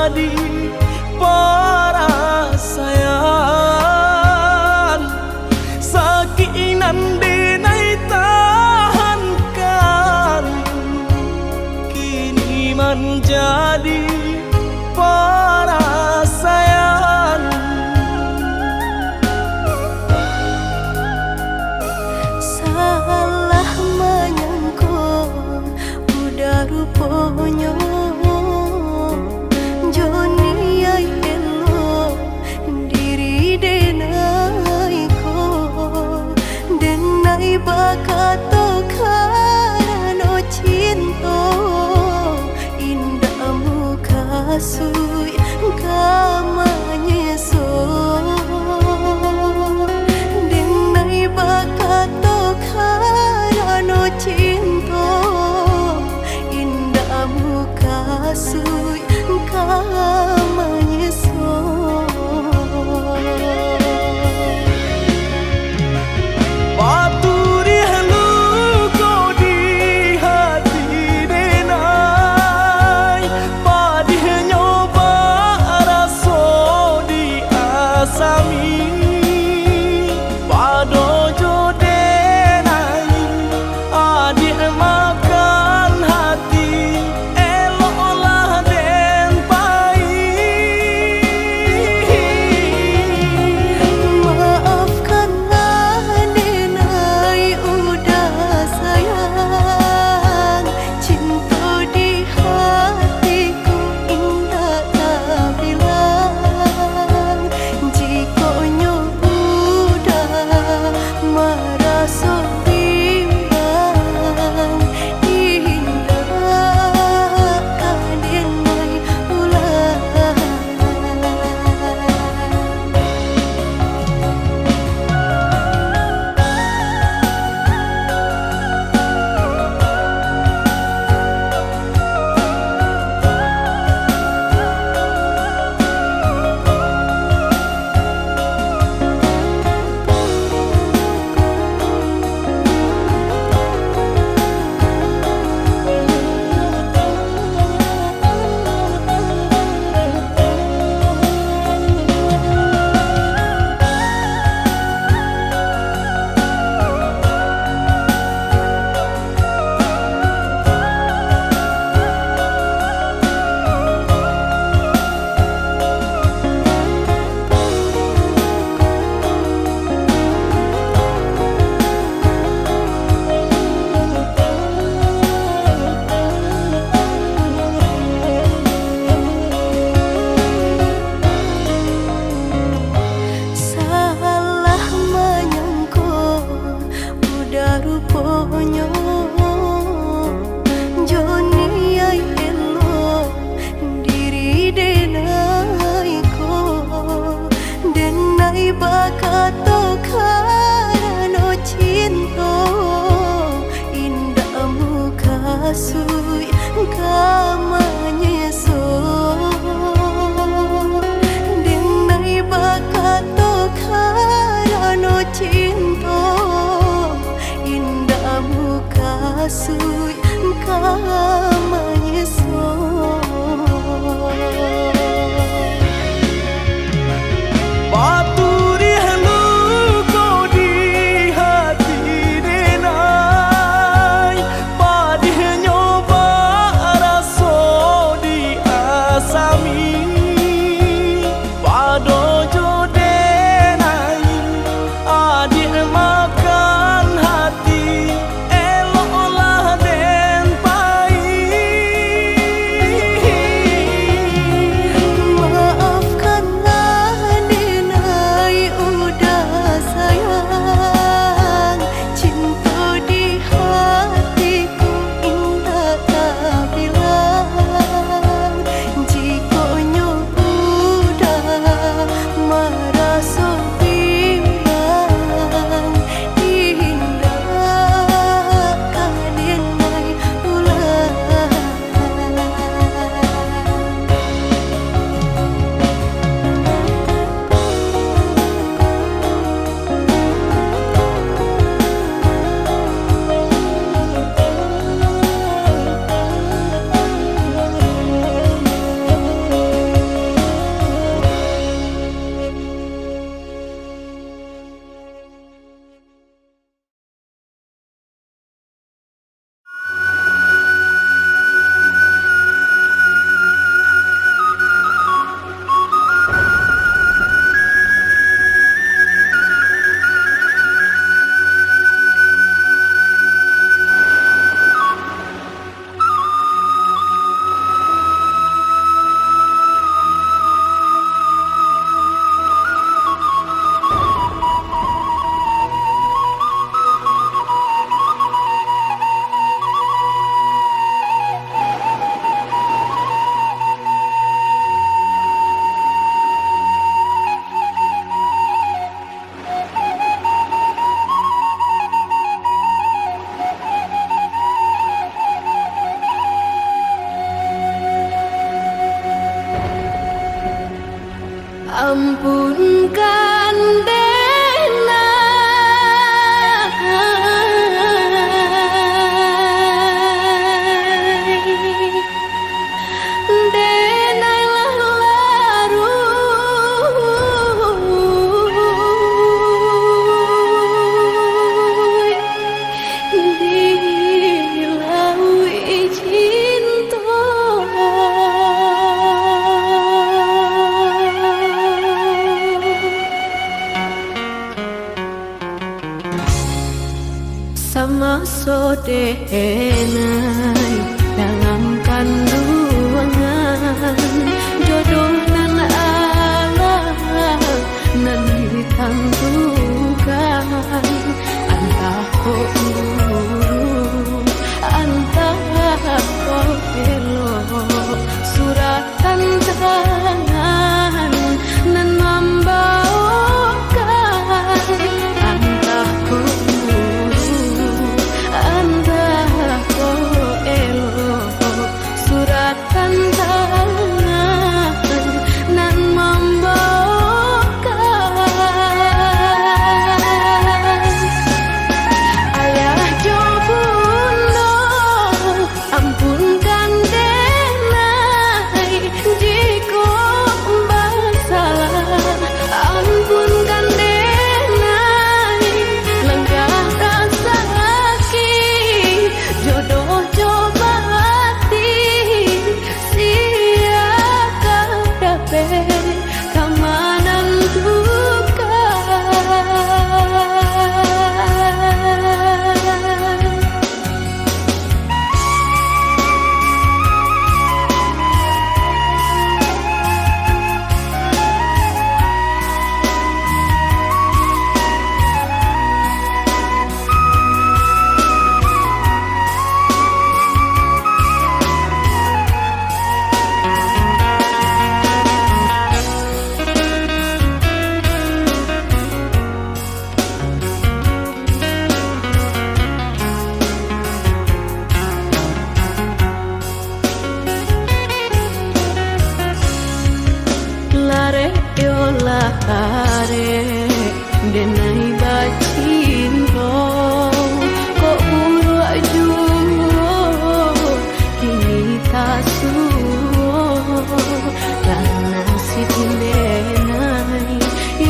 menjadi perasaan sakinan denai tahankan kini menjadi perasaan. Salah menyangka udah rupanya Joni ay elo diri denai ko denai bakato karano cinta indah muka sui kamanya so denai bakato karano cinta indah muka sui kamanya so. Paturi halu kau di hati denai padih nyoba raso di asami padojo denai adik makan hati eloklah den pai. Maafkanlah denai udah sayang cinta di hatiku indah tak bilang jika udah merasa bimbang indah denai ulang. Salah menyangka udah rupanya Joni ay elo diri denai ko denai bakato karano cinta indah muka sui kamanya so denai bakato karano cinta indah muka sui kamanya so. Paturi halu kau di hati denai padih nyoba raso di asami padojo denai adik makan hati eloklah denai dalam kandungan jodoh nan Allah nan ditentukan antah kok guru antah kok elok surat tantangan nan membawakan antah kok guru antah kok elok surat tantangan nan membawakan ayah jobundo ampunkan denai jika bersalah ampunkan denai lenggah rasa sakit jodoh coba hati sia kadape kamanan duka lare yo lare denai bacinto kok buru ajuo kini tasuo karena si denai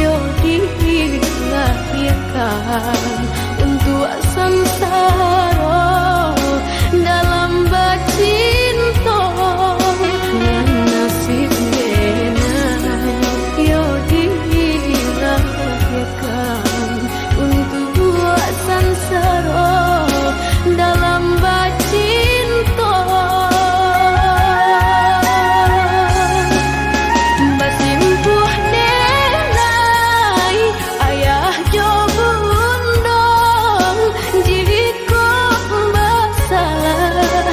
yo dilahirkan untuk samsara dalam bacinto yang nasib yo dilahirkan untuk sansara dalam bacinto basimpuh denai ayah jobundong jika bersalah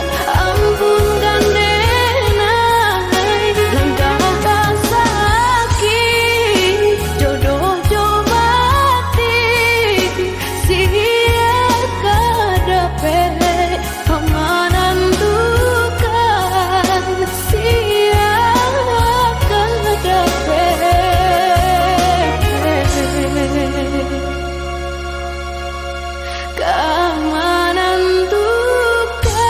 ampunkan denai lenggah rasa sakit jodoh coba hati sia kadape kamanan duka sia kadape kamanan duka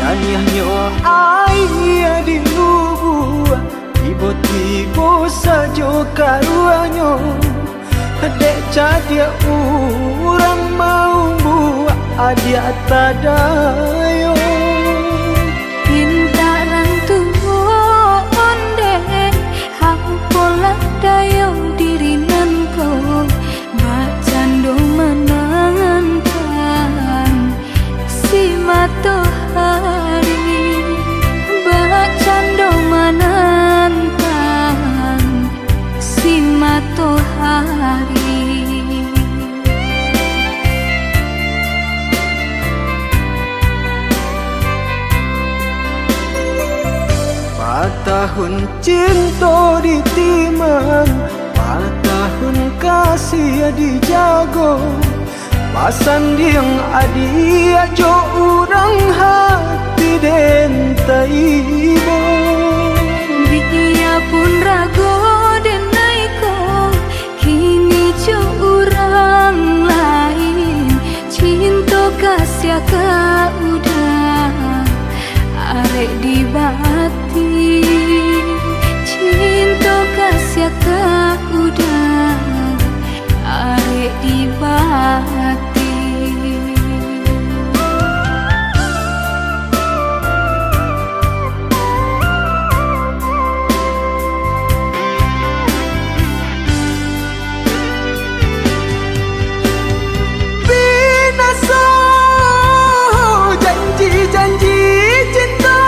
Nyanyiannya ayah di lubua, tiba-tiba saja karuannya. Dek jadi orang mau buat adia tadayo. Pintaran tuhon dek, aku pola dayo diri nanko. Bacando menangan si matahari, bacando menantang si matahari. Tahun cinta ditimang, tahun kasih dijago. Pasan yang adia jo orang hati den taibo. Dia pun rago dan naiko, kini jo orang lain. Cinta kasih ka udah arek di bati, cinta kasih ka udah arek di bati. Binasa janji-janji cinta.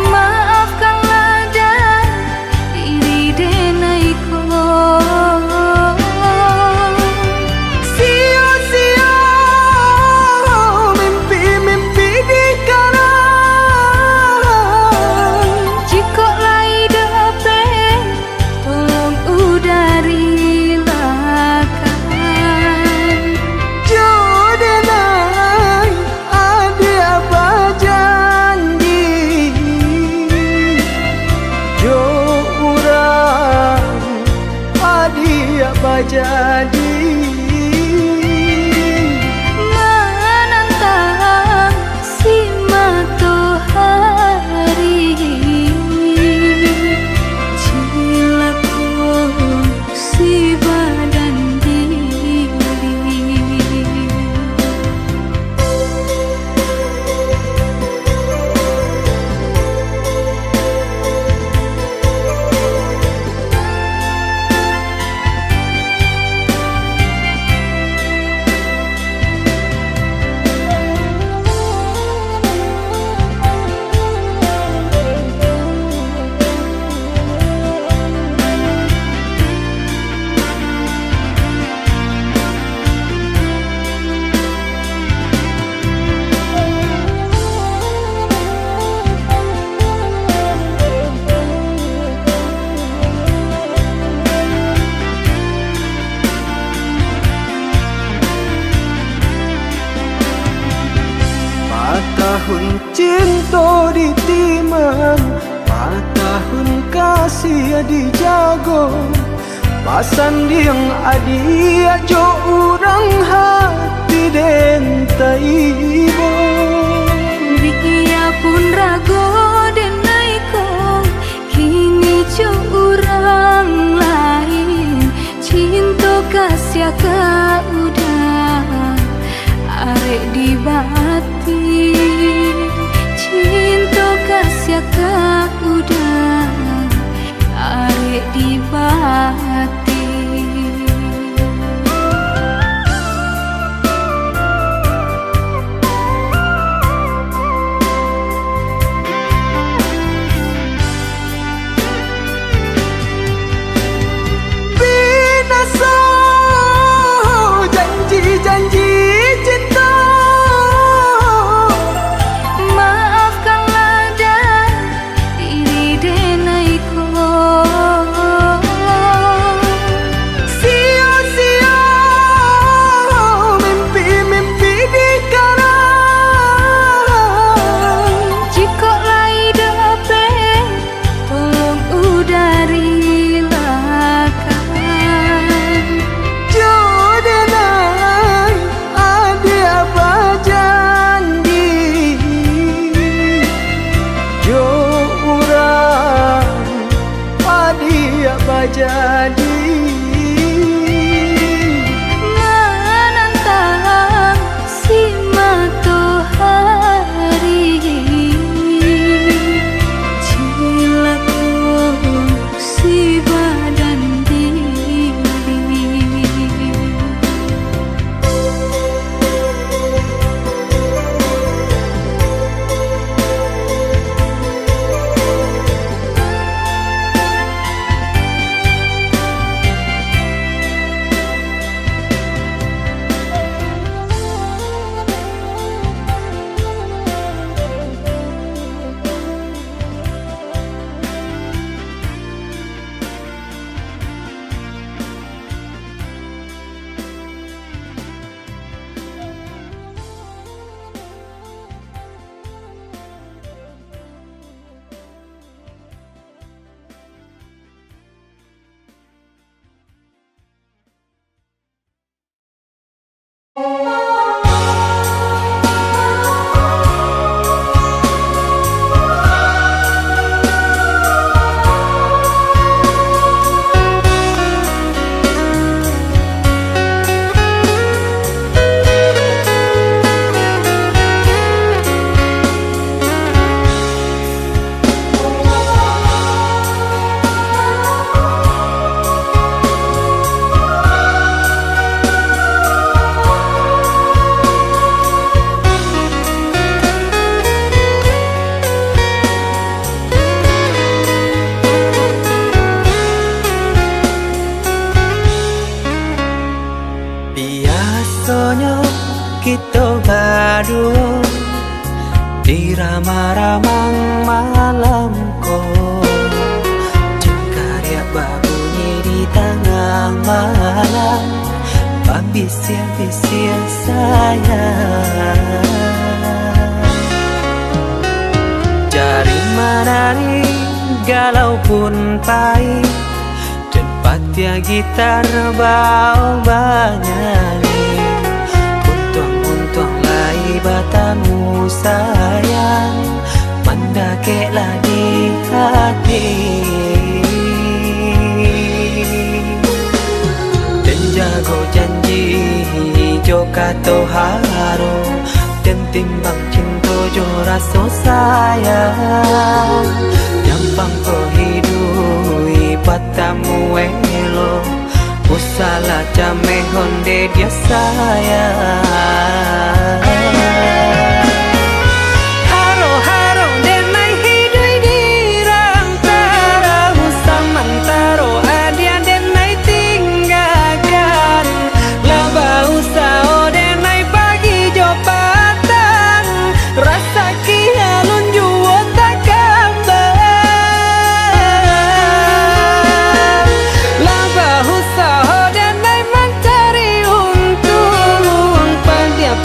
Maafkanlah dan diri denaiko. Sia-sia mimpi-mimpi dikarang. Jika lai dapat tolong udarilakan. Jodenai adia bajanji, jo urang adia bajadi. Menantang si matahari, cilaku si badan diri. Tahun cinta ditimang, tahun kasih dijago. Pasan yang adia jo orang hati den taibo. Dia pun rago dan naiko, kini jo orang lain. Cinta kasih ka udah arek di bati, cinta kasih ka udah arek di bati. Binasa janji-janji cinta. Maafkanlah dan diri denaiko. Di ramang-ramang malamku, cengkarya berbunyi di tengah malam, bisir-bisir sayang. Jari menari galau pun pahit, tempat ya gitar bau bernyanyi. Untung lai batamu sayang, mendakeklah di hati. Dan jago janji joka to haro, dan timbang cinta jo rasa sayang. Jampang ko hidui patamu elo, usala jame honde dia sayang. Haro haro denai hidui di rantara, usamantaro adia denai tinggalkan. Laba usao denai pagi jo patang, rasa kialun juo tak gambar. Laba usao denai mencari untung,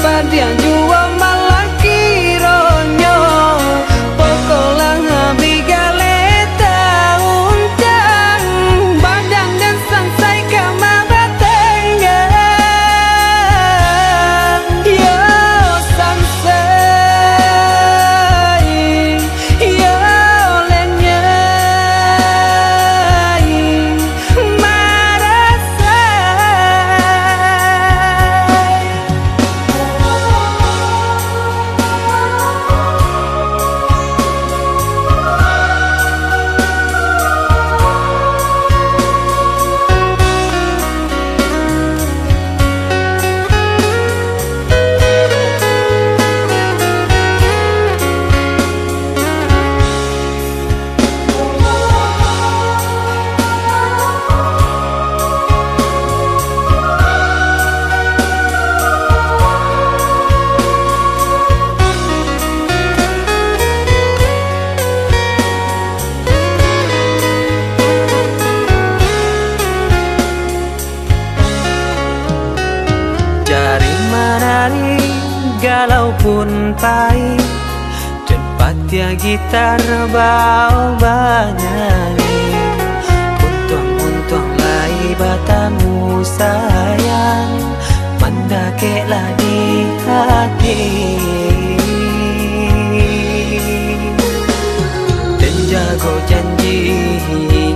padia juo malah kironyo. Pokolah bigaleta uncang, badan dan sansai kamabatenggang. Yo sansai, yo lenyai, marasai. Jari menari galau pun pahit, tempat ya gitar bau bernyanyi. Untung lai batamu sayang, mendakeklah di hati. Dan jago janji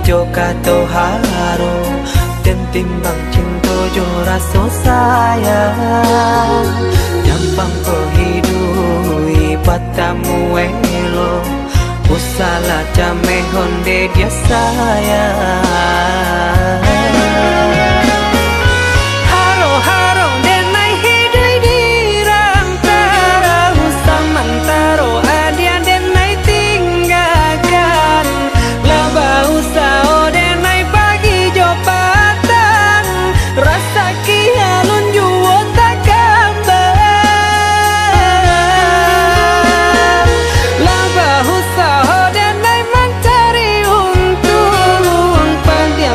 joka to haro, dan timbang cinta jo rasa sayang. Jampang ko hidui patamu elo, usala jame honde dia sayang. Haro haro denai hidui di rantara, usamantaro adia denai tinggalkan. Laba usao denai pagi jo patang, rasa kialun juo tak gambar. Laba usao denai mencari untung, padia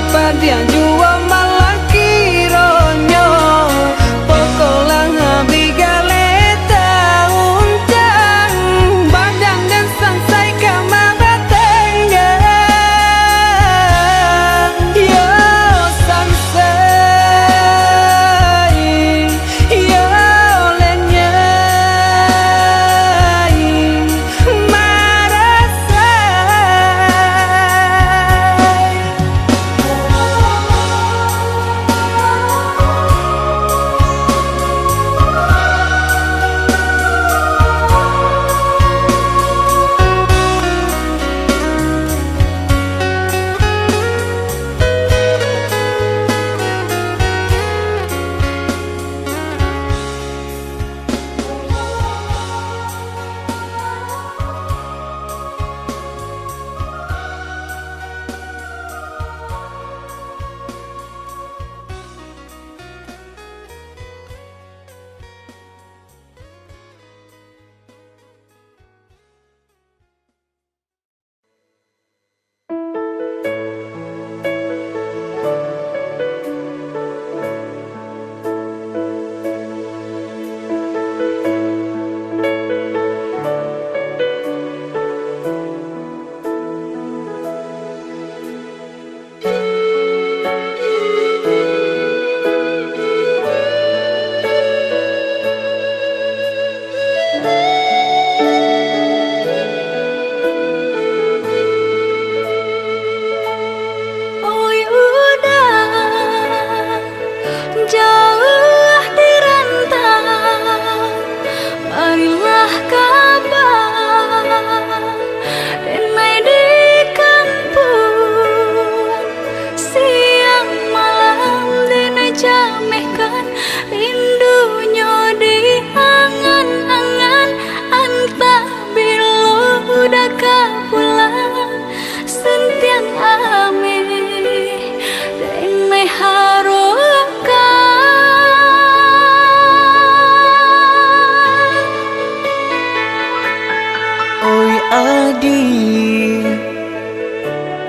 adi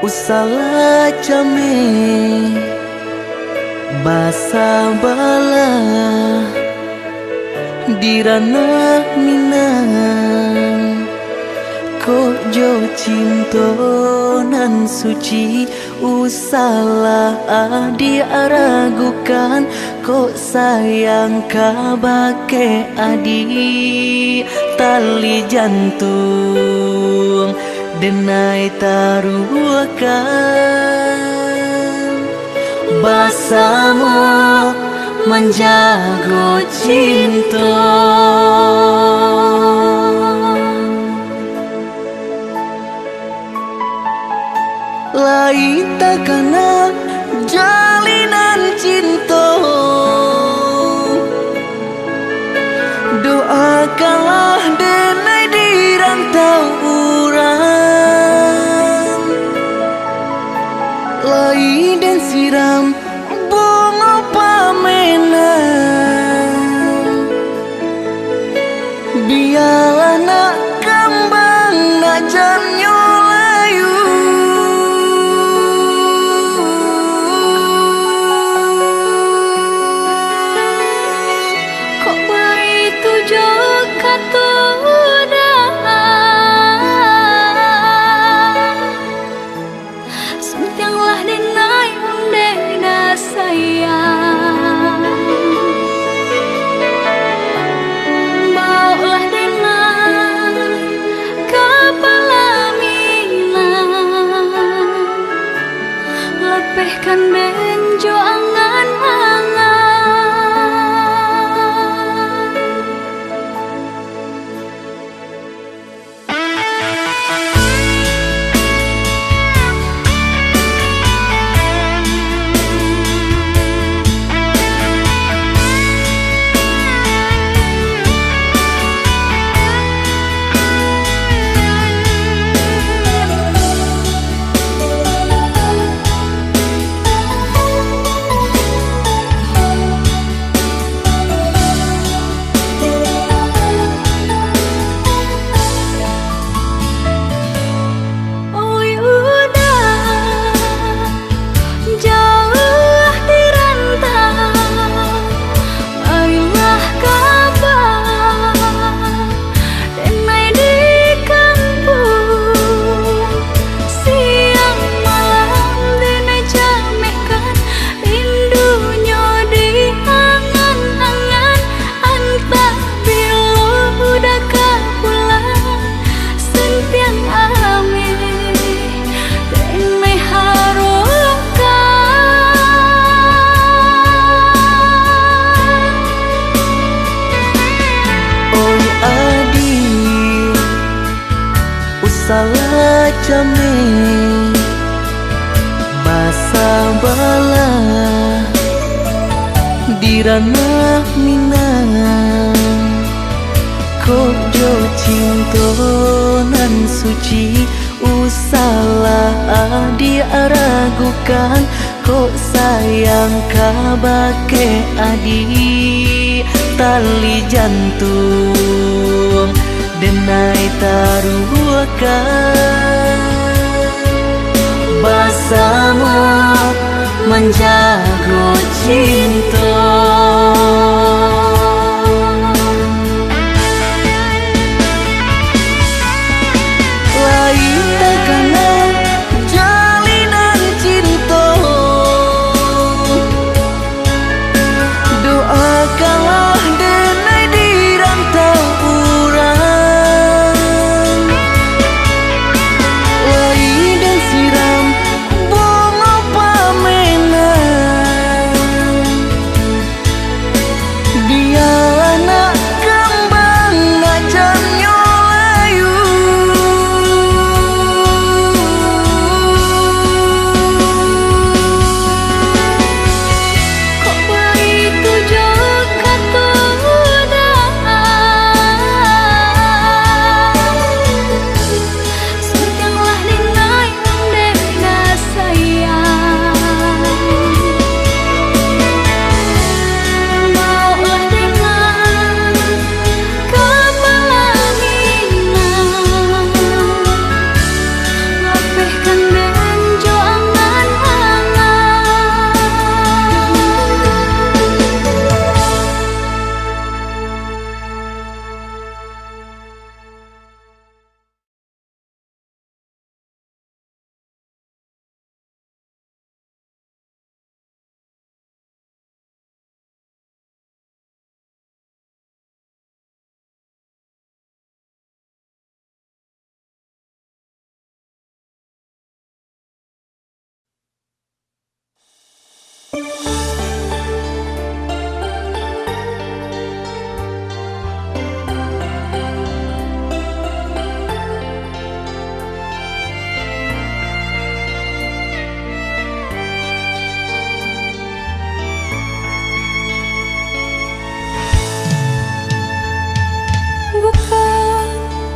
usala came basa bala dirana minang kok jo cinto nan suci usala adi aragukan kok sayang kabake adi tali jantung denai taruhkan basamu menjago cinta lain takana jalinan cinta doakanlah denai di rantau urang lain dan siram bunga pamenang biarlah nak kembang nak jamnya layu kok baik tujuh kata sentianglah denai undena sayang baulah denai kepala minang lepehkan benjo angan-angan salah came basa bala dirana minang kok jo cinto nan suci usala adi aragukan kok sayang kabake adi tali jantung denai taruhkan basamu menjago cinta lain takana jalinan cinta doakanlah denai di rantau urang lain dan siram bunga pamenang Bukan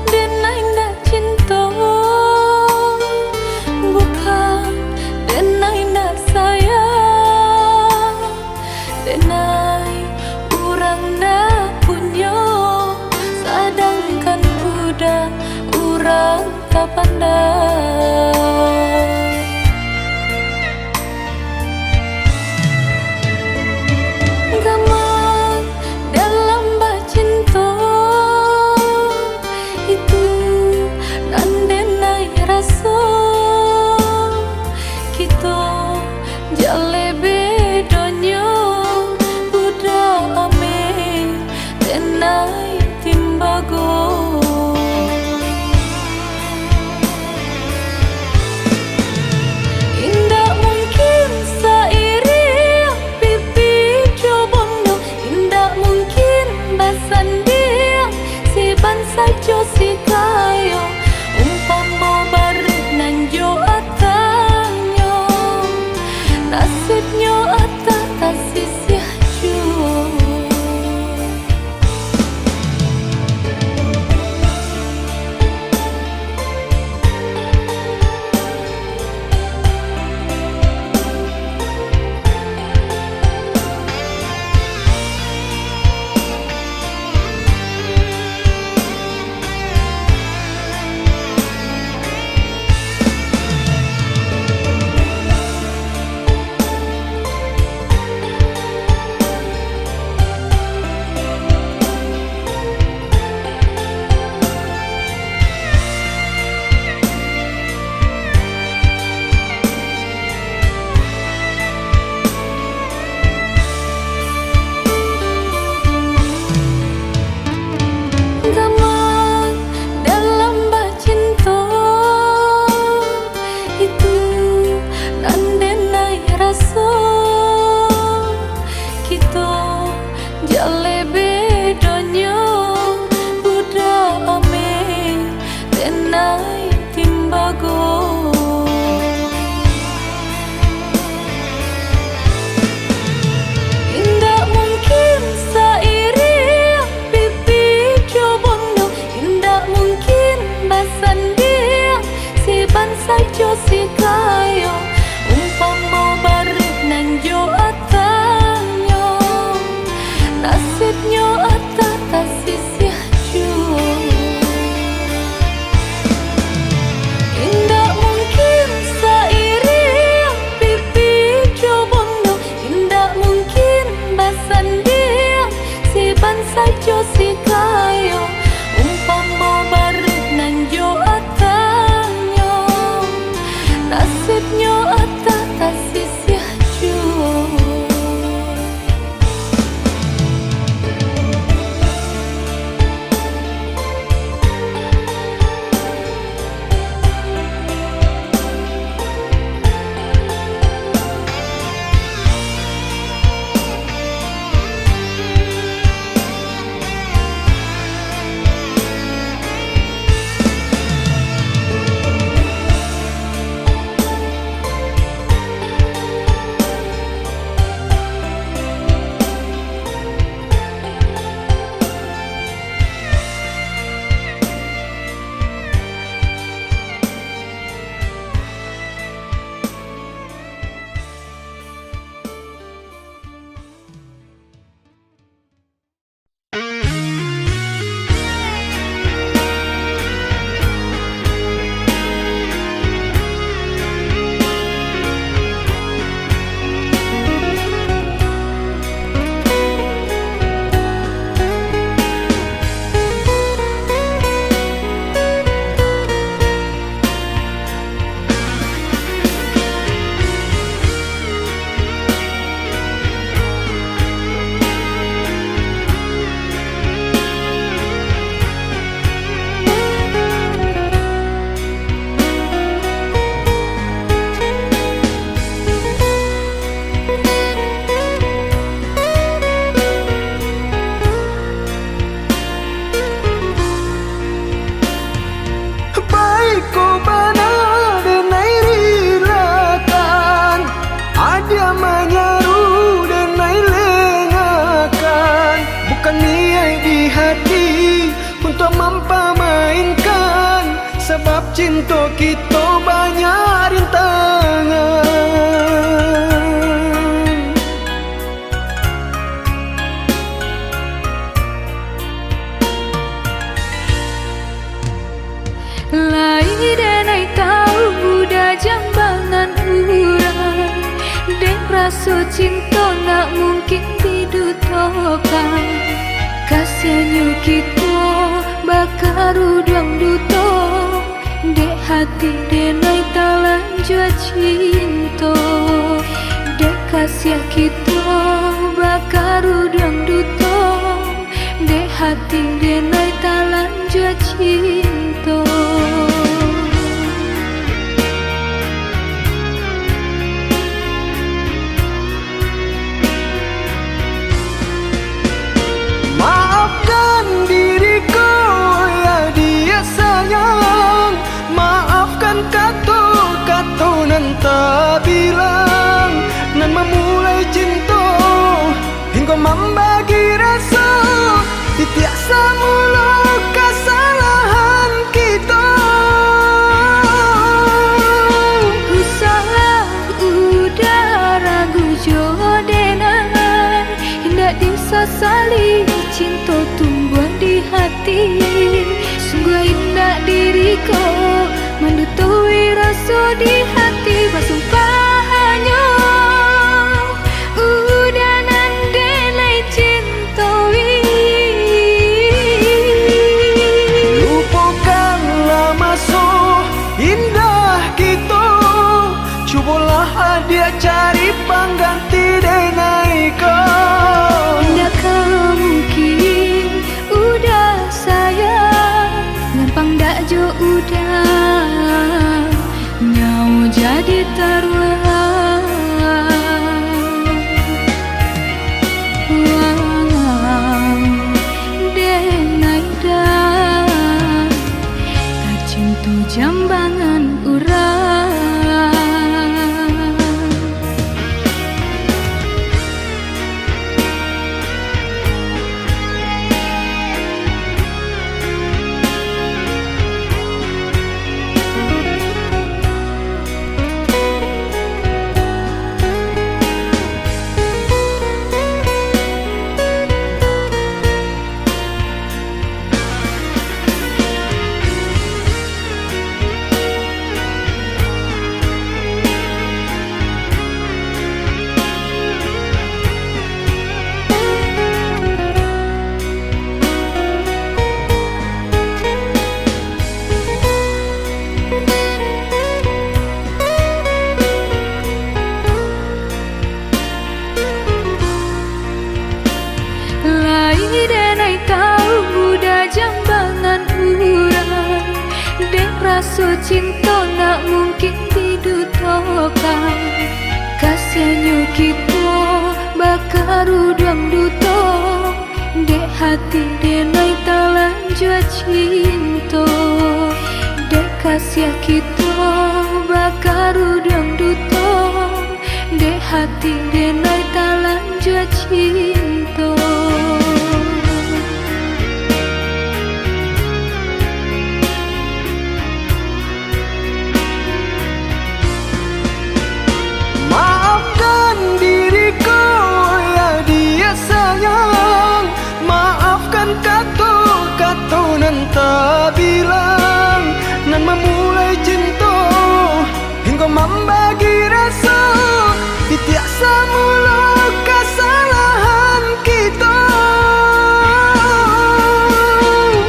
denai ndak cinta, bukan denai ndak sayang, denai urang ndak punya, sedangkan budak urang tak pandai. Gaman dalam bacinta itu nandenai rasa kita jale bedanya budak ame denai timbago. Indah mungkin seiring pipi cobondo, indah mungkin basandiang si bansa jo si kayo, umpama bareng nan jo atanyo, nasibnya ata kasih jo. Gaman dalam bacinta itu nandenai rasa kita jale bedanya budak ame denai timbago. Indah mungkin seiring pipi cobondo, indah mungkin basandiang si bansa jo si kayo, umpama bareng nan jo atanyo, nasibnya ata kasih jo. Indah mungkin seiring pipi cobondo, indah mungkin basandiang si bansa jo si kayo, umpama bareng nan jo atanyo, nasib cinta kita banyak rintangan. Lai denai tahu budak jambangan urang, dek rasa cinta nak mungkin didutokan. Kasihannya kita bakar udang duto, dek hati denai talan jua cinta. Dek kasihan kita bakar udang duto, dek hati denai talan jua cinta. Maafkan diriku ya dia sayang, maafkan kata-kata nan tak bilang, nan memulai cinta hingga membagi rasa. Tiap semula kesalahan kita. Ku salah udah ragu jodoh, hendak disesali cinta tumbuh di hati. Sungguh indah diriku mendutui rasa di hati. Bersumpah hanya udah nandelai cintawi. Lupakanlah masa indah kita, cubalah dia cari pengganti denai kau. Tidakkah mungkin udah sayang, gampang dak jo udah nyau jadi taruhan. Wow, denai dah tak cinta jambangan urang. Jambangan urang, dek rasa cinta nak mungkin didutokan. Kasihannya kita bakar udang duto, dek hati denai talan jua cinta. Dek kasihan kita bakar udang duto, dek hati denai talan jua cinta. Maafkan diriku ya dia sayang, maafkan kata-kata nan tak bilang, nan memulai cinta hingga membagi rasa. Tiap semula kesalahan kita.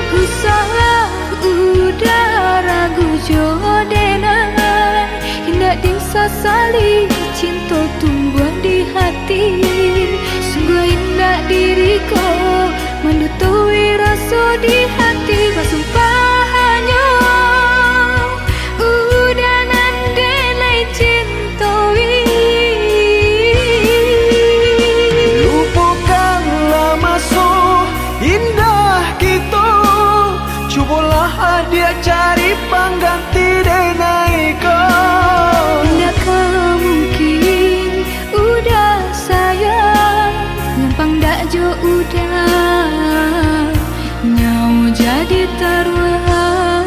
Ku salah udah ragu jodoh, hendak disesali cinta tumbuh di hati. Sungguh indah diriku mendutui rasa di hati. Bersumpah hanya udah nandelai cintawi. Lupakanlah masa indah kita, cubalah dia cari pengganti denai kau. Tidakkah mungkin udah sayang, gampang dak jo udah nyau jadi taruhan.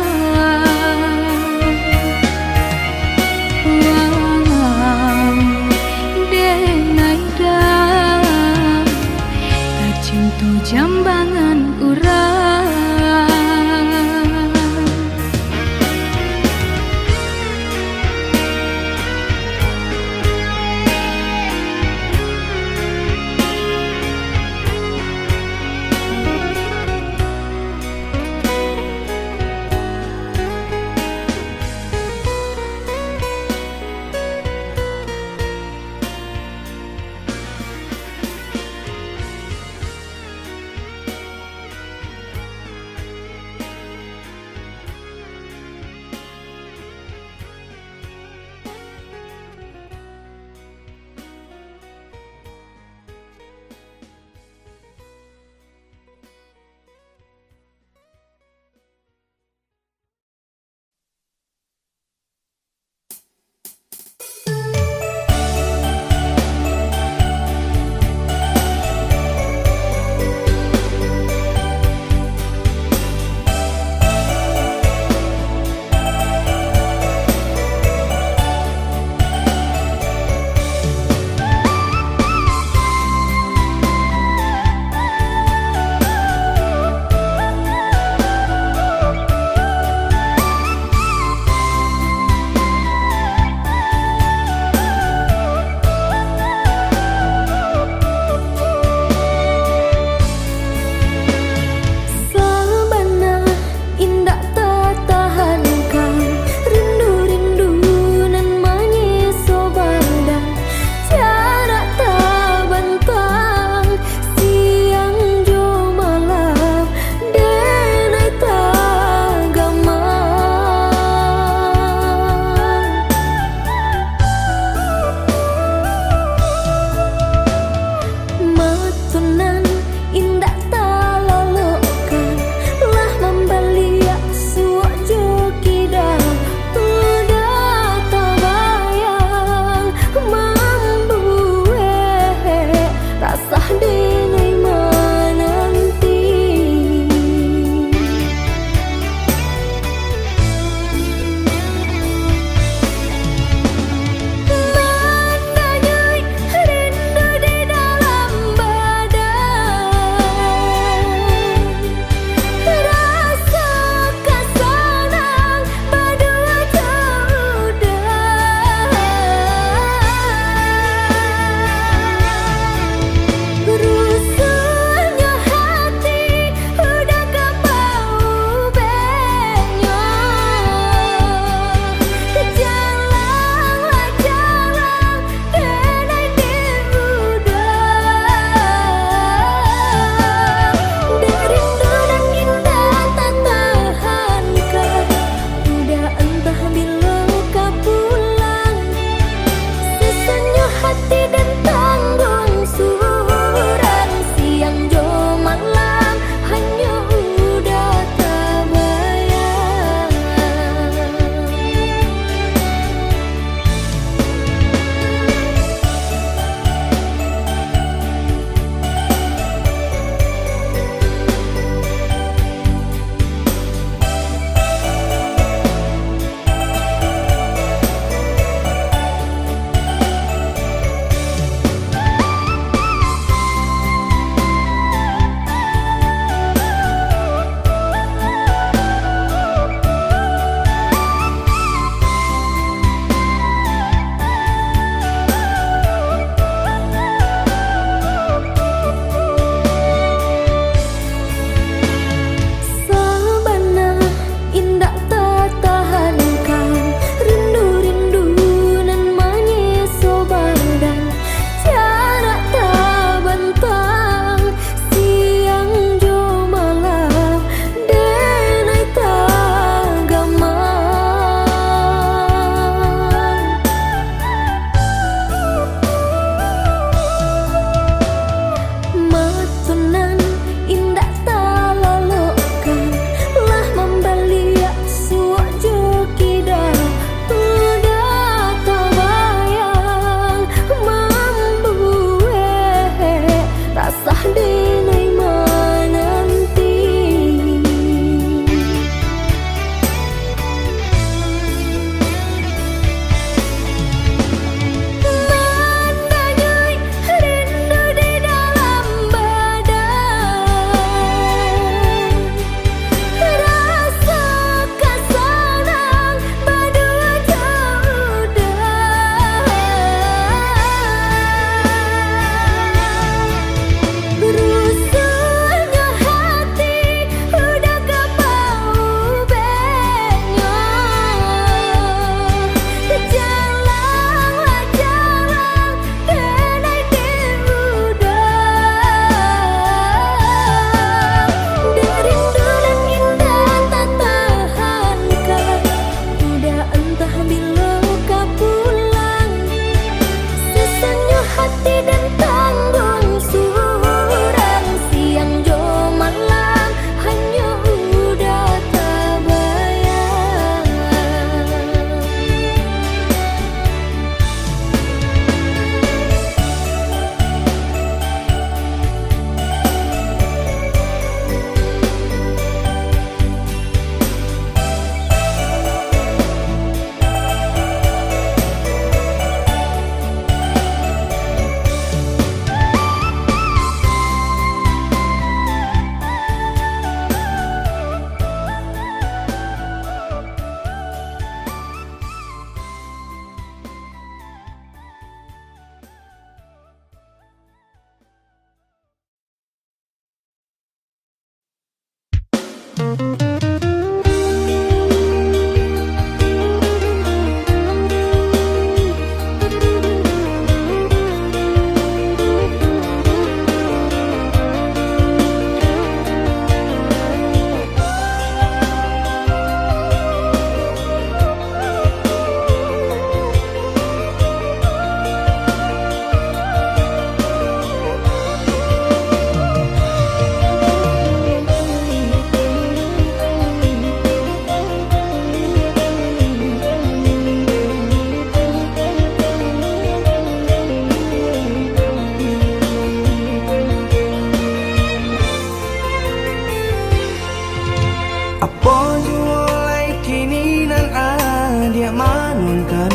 Apa jualai kini nan adia manunkan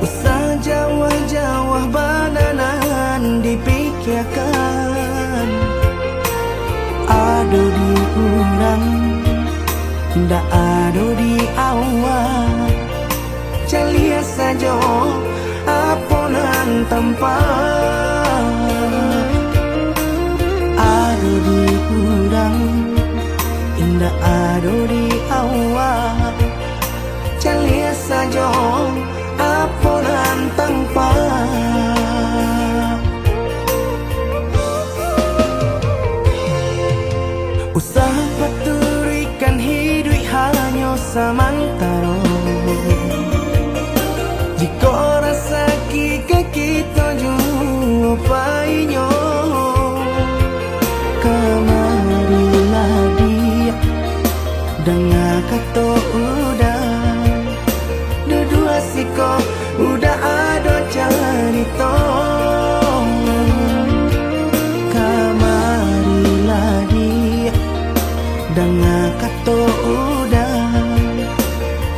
usah jawah-jawah bananan dipikirkan. Ado di urang ndak ado di awak, calia saja aponan tempat. Ado di urang indah ado di awak, calia saja aponan tempat. Usah paturikan hidup hanya samantara. Jika rasa kita jumpai-nya, kemarilah dia dengar kata udah. Dua siko udah ada cerita. Kemarilah dia dengar kata udah.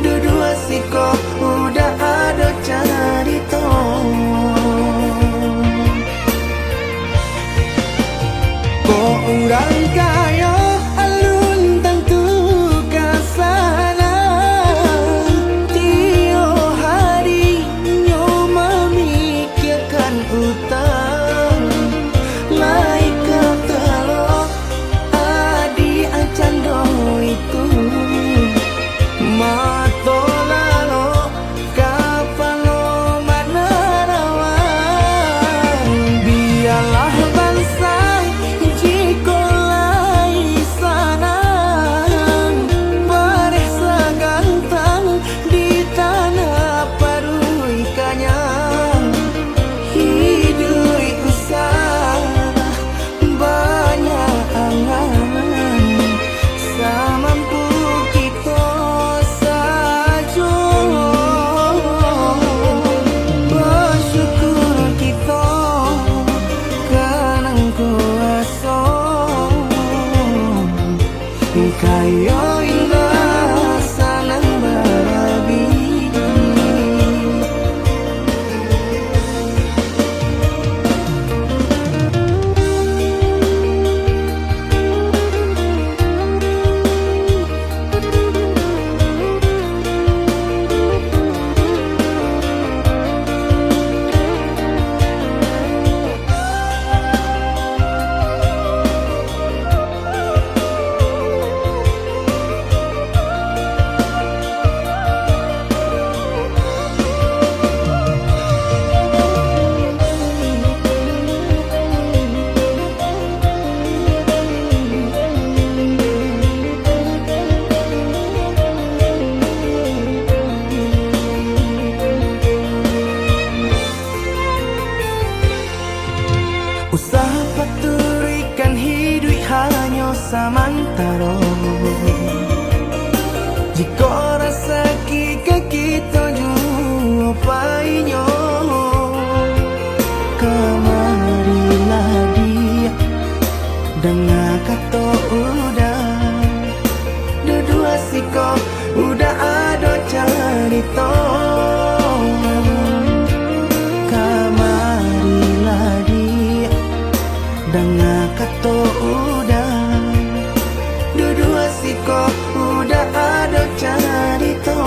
Dua siko udah ada cerita. Kok orang kaya alun tentu kasana, tio hari nyo memikirkan utang. Laika kalau adi acan do itu mato lalo kapalo mana rawan. Biarlah bangsa jika lai sana beresa gantang di tanah parui kanyang. Hidup usah banyak angan, samampu kita saja. Bersyukur kita kanang kuasa kaya indah sanang barabi. Usah paturikan hidup hanya samantara. Jika rasa kita jumpai-nya, kemarilah dia dengar kata udah. Dua siko udah ada cerita. Kemarilah dia dengar kata udah. Dua siko udah ada cerita.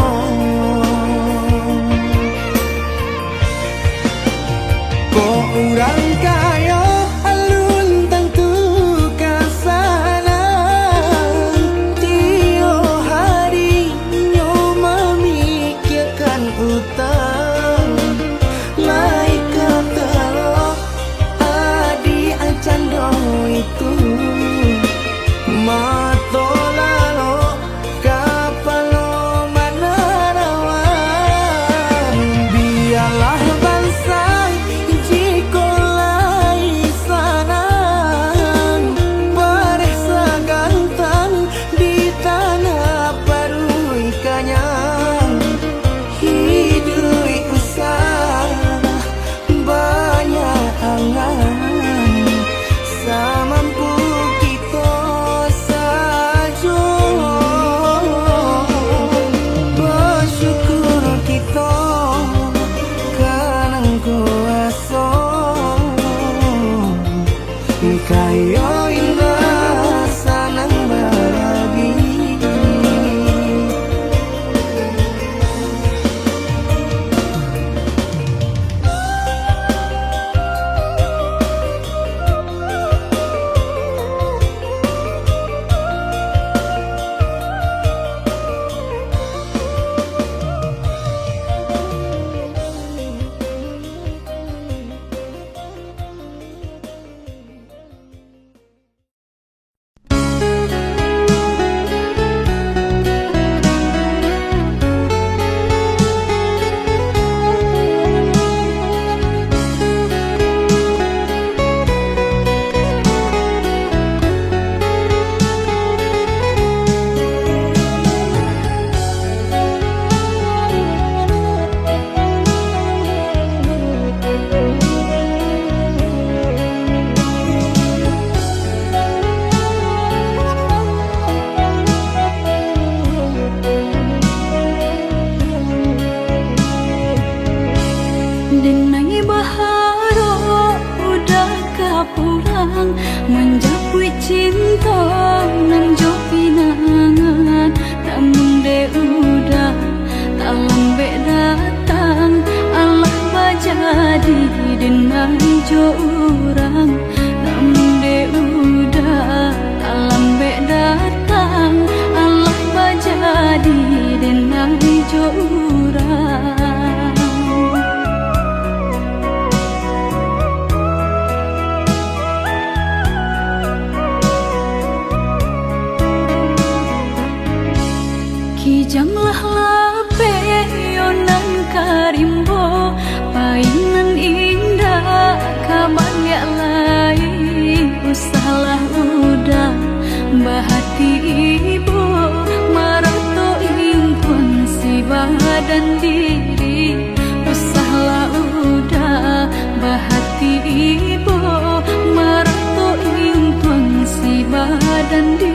Kok orang kaya alun tentu kasana, Kijanglah lape yonan karimbo paingan indah kabanyak lain usahlah udah bahati ibu marato ingkun si badan diri usahlah udah bahati ibu marato ingkun si badan diri.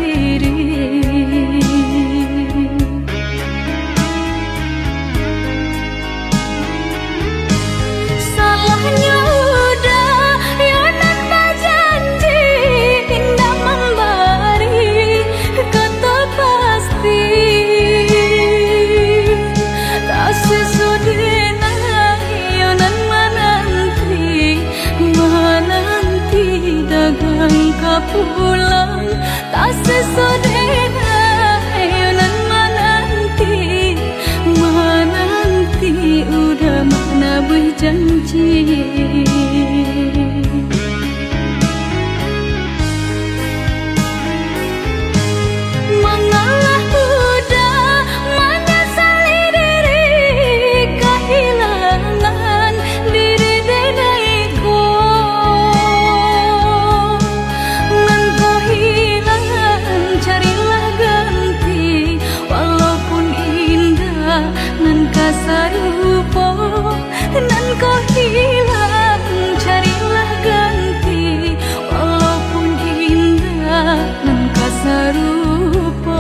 Pulang tak sesodena yonan menanti udah mana berjanji. Mengalah udah menyesali diri kehilangan diri denaiku. Sarupo nan kau hilang carilah ganti walaupun indah nan kau sarupo.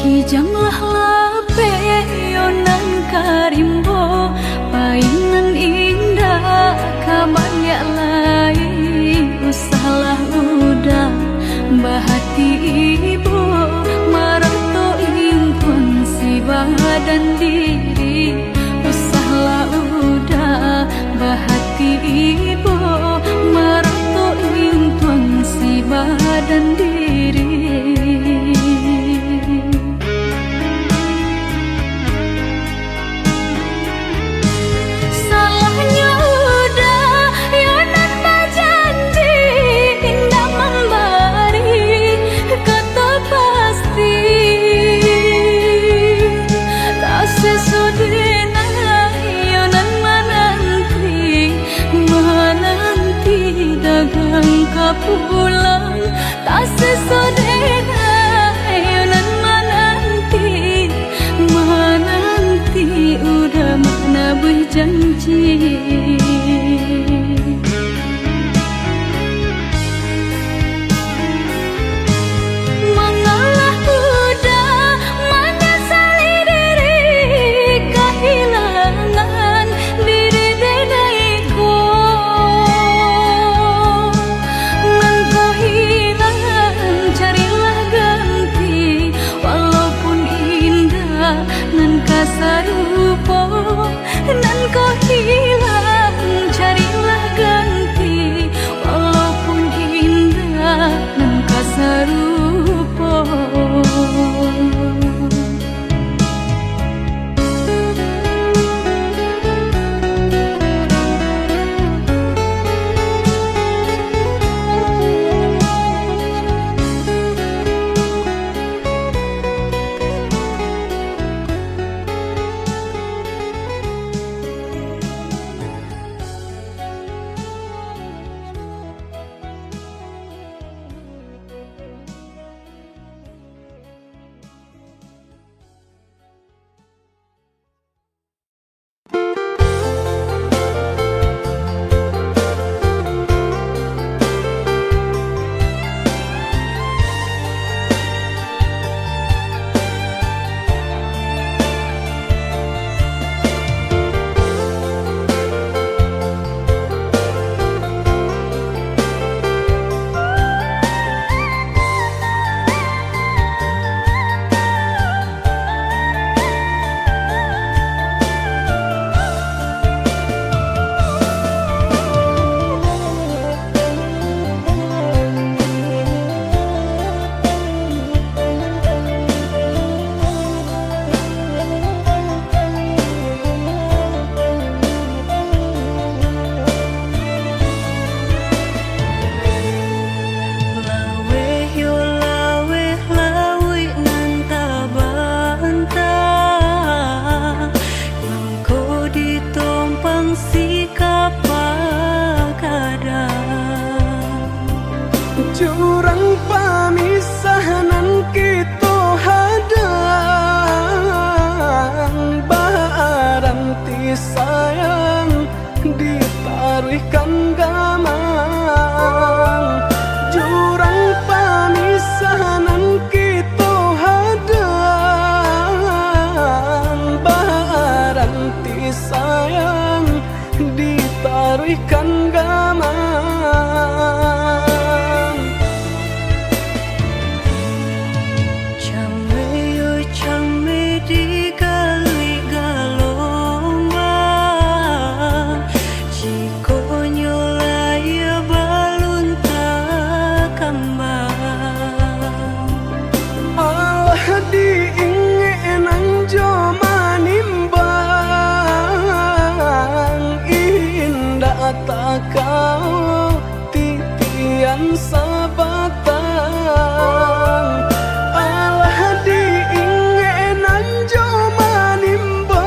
Kijanglah lape yonan karimbo paingan indah kabanyak lain usahlah udah bahati ibu marato ingkun si badan diri usahlah udah bahati ibu marato ingkun si badan diri. Pulang tak sesodena yonan menanti udah mana berjanji. Mengalah udah menyesali diri kehilangan diri denaiku. Sarupo nan kau hilang sayang ditaruhkan gamang jurang pamisahan kita hadang baranti sayang ditaruhkan gamang Chame chame di gali galomba Jiko nyolaya balun takambang Allah diingin joma nimbang indah tak kau titian sabatang Allah diingin joma nimbang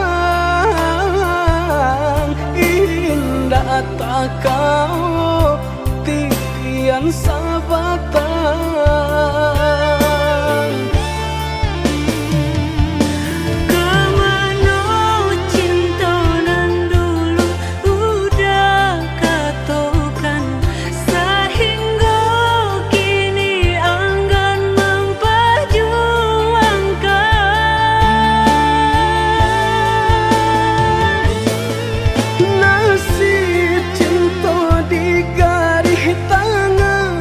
indah tak kau titian sabatang Kemana cinta nan dulu udah katokan Sehingga kini enggan memperjuangkan nasib cinta di garis tangan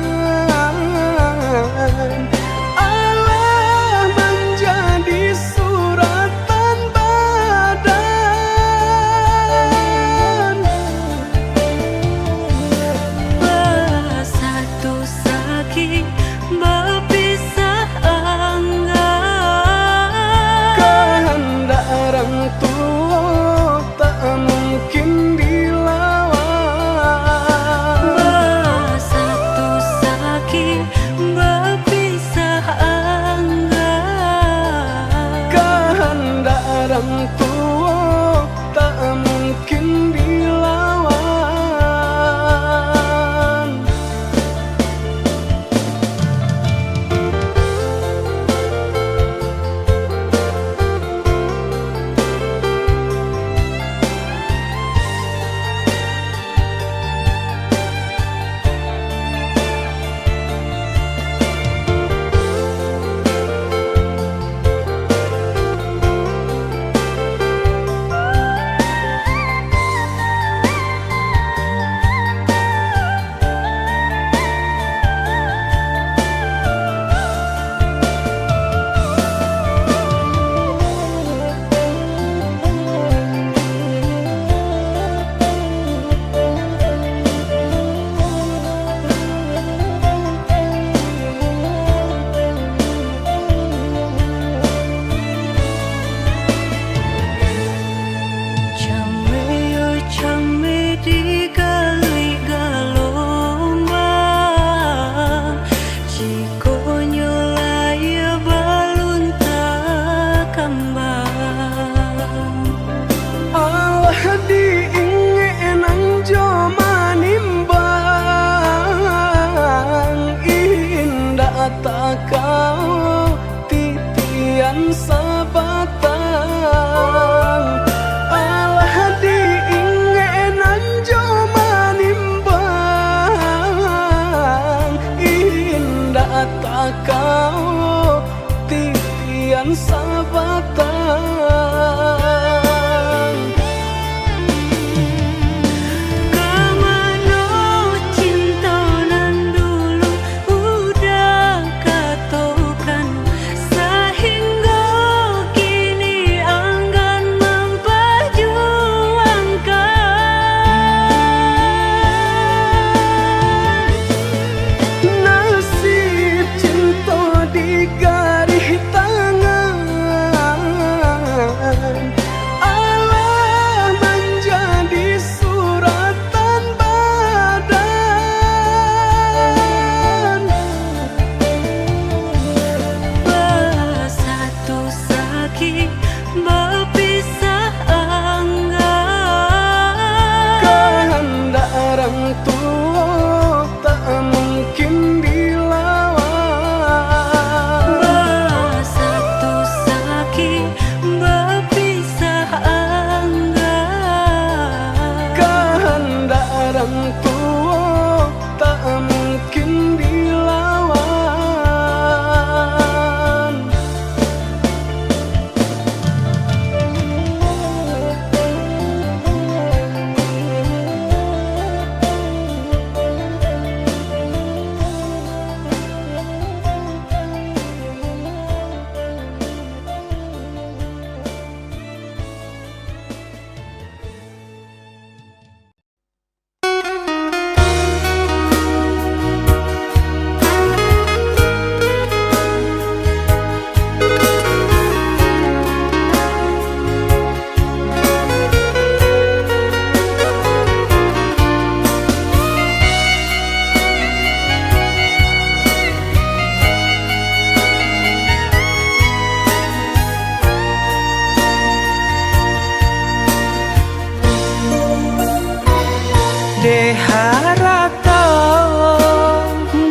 De harato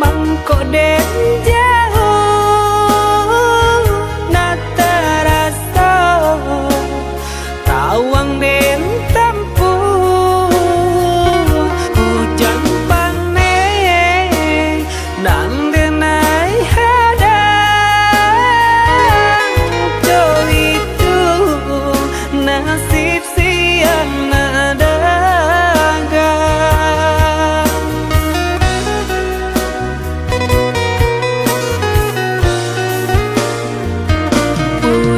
mangko den jauh nata rasa tawang den tempuh hujan pane nang denai hadang do itu nasib siang nada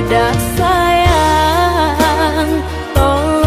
udah sayang, tolong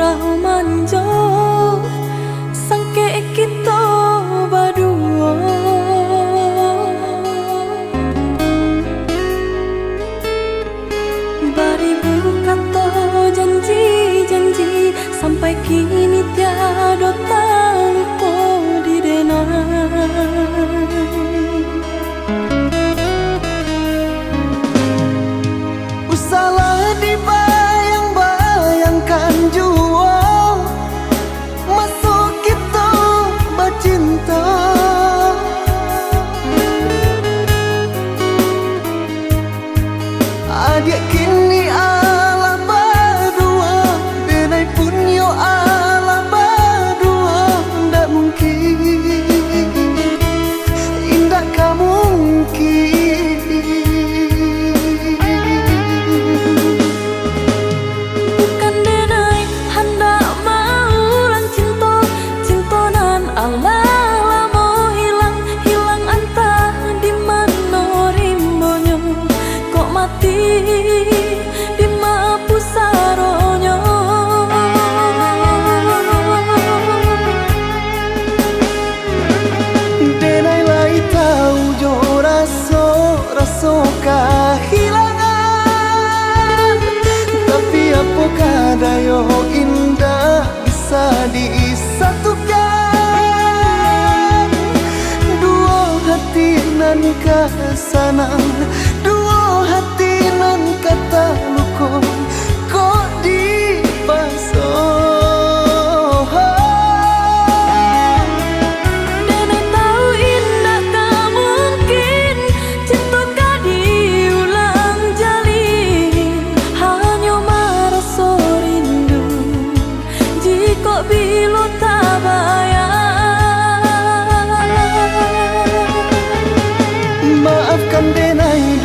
murah manjo sangke kita berdua. Beribu kata janji-janji sampai kini tiada lupa di denai. Salah dibayang-bayangkan jua masuk kita bercinta. Adik kini ala berdua, denai pun yo ala berdua. Ndak mungkin, indah kamu mungkin. Kehilangan, tapi apakah dayo indah bisa disatukan. Dua hati nan kesanang, dua hati nan kata luko kok dipasang. Maafkan denai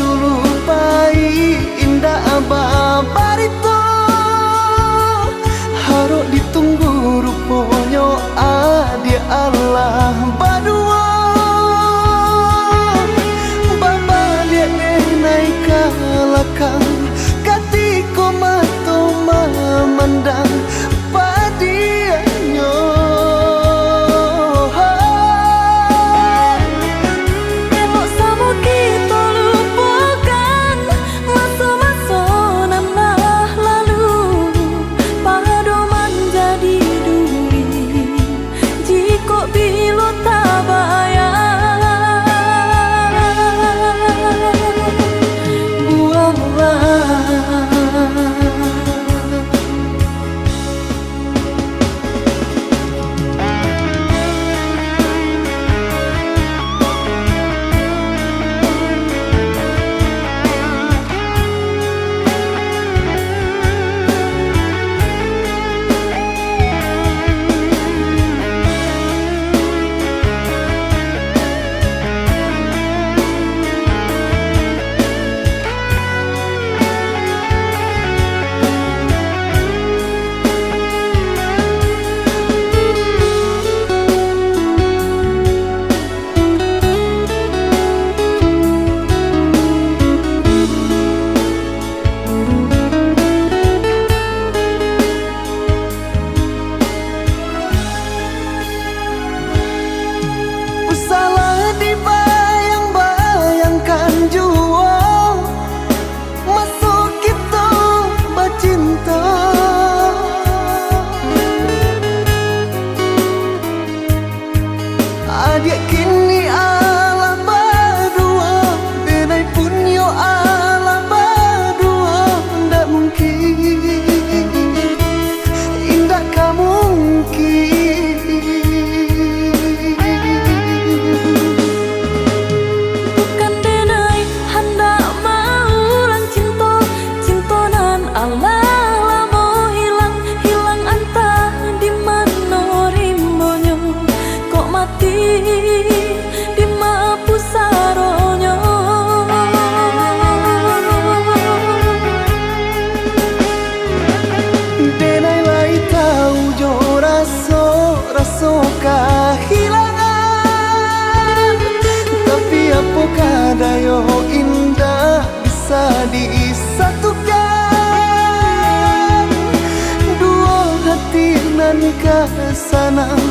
ka sanang